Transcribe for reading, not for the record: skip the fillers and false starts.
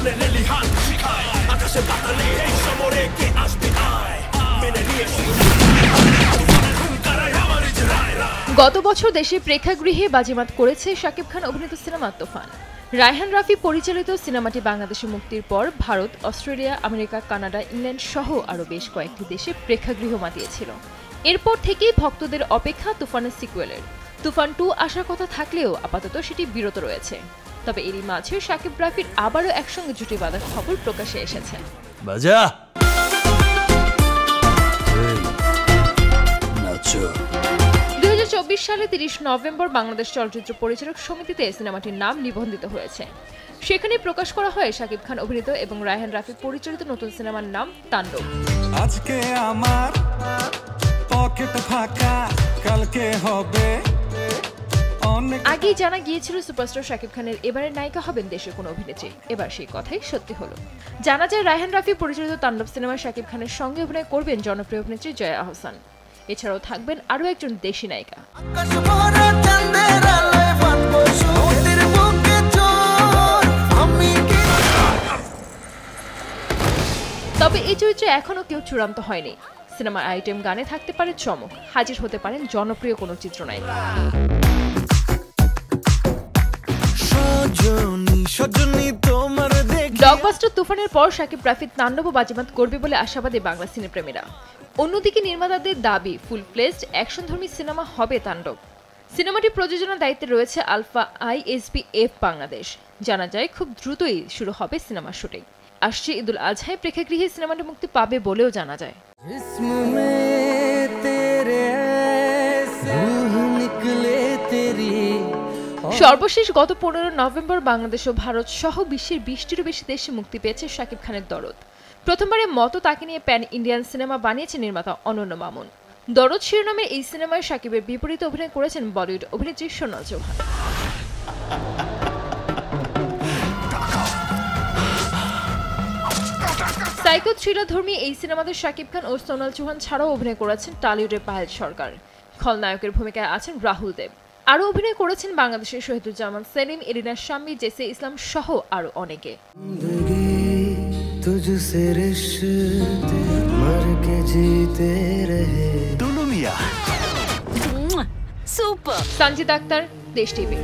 জীবনে লেলিহান শিখায় আকাশে পাতালে এই সমরে কে আসবে আয় মেনে নিয়ে গত বছর দেশে প্রেক্ষাগৃহে বাজিমাত করেছে শাকিব খান অভিনীত সিনেমা তুফান। রায়হান রাফি পরিচালিত সিনেমাটি বাংলাদেশে মুক্তির পর Bharat, Australia, America, Canada, England সহ আরও বেশ কয়েকটি দেশে প্রেক্ষাগৃহ মাতিয়েছিল। এরপর থেকেই ভক্তদের অপেক্ষা তুফানের সিকুয়েলের। তুফান 2 আসার কথা থাকলেও আপাতত সেটি বিরত রয়েছে। তবে এরই মাঝে শাকিব রাফির আবারও একসঙ্গে জুটি বাঁধার খবর প্রকাশে এসেছে। 2024 সালে 30 নভেম্বর বাংলাদেশ চলচ্চিত্র পরিচালক সমিতিতে সিনেমাটির নাম নিবন্ধিত হয়েছে। সেখানে প্রকাশ করা হয় শাকিব খান অভিনীত এবং রায়হান রাফি পরিচালিত নতুন সিনেমার নাম তাণ্ডব। আজকে আমার পকেট ফাঁকা, কালকে হবে। আগেই জানা গিয়েছিল সুপারস্টার শাকিব খানের এবারের নায়িকা হবেন দেশের কোনো অভিনেত্রী। এবার সেই কথাই সত্যি হলো। জানা যায় রায়হান রাফি পরিচালিত তাণ্ডব সিনেমায় শাকিব খানের সঙ্গে অভিনয় করবেন জনপ্রিয় অভিনেত্রী জয়া আহসান। এছাড়াও থাকবেন আরও একজন দেশি নায়িকা। তবে এই চরিত্রে এখনো কেউ চূড়ান্ত হয়নি। সিনেমার আইটেম গানে থাকতে পারে চমক, হাজির হতে পারেন জনপ্রিয় কোনো চিত্রনায়িকা। ব্লকবাস্টার তুফানের পর শাকিব রাফি তাণ্ডব বাজিমাত করবে বলে আশাবাদী বাংলা সিনেপ্রেমীরা। অন্যদিকে নির্মাতাদের দাবি ফুল ফ্লেজড অ্যাকশনধর্মী সিনেমা হবে তাণ্ডব। সিনেমাটি প্রযোজনার দায়িত্বে রয়েছে আলফা ISBF বাংলাদেশ। জানা যায় খুব দ্রুতই শুরু হবে সিনেমার শুটিং। আসছে ঈদুল আজহায় প্রেক্ষাগৃহে সিনেমাটি মুক্তি পাবে বলেও জানা যায়। সর্বশেষ গত 15 নভেম্বর বাংলাদেশ ও ভারত সহ বিশ্বের 20টিরও বেশি দেশে মুক্তি পেয়েছে শাকিব খানের দরদ। প্রথমবারের মতো তাকে নিয়ে প্যান ইন্ডিয়ান সিনেমা বানিয়েছে নির্মাতা অনন্য মামুন। দরদ শিরোনামের এই সিনেমায় শাকিবের বিপরীতে অভিনয় করেছেন বলিউড অভিনেত্রী সোনাল চৌহান। সাইকো থ্রিলারধর্মী এই সিনেমাতে শাকিব খান ও সোনাল চৌহান ছাড়াও অভিনয় করেছেন টলিউডের পায়েল সরকার। খলনায়কের ভূমিকায় আছেন রাহুল দেব। আরও অভিনয় করেছেন বাংলাদেশের শহীদুজ্জামান সেলিম, এরিনা শাম্মী, জেসে ইসলাম সহ আরও অনেকে। সঞ্জিত আক্তার, দেশ টিভি।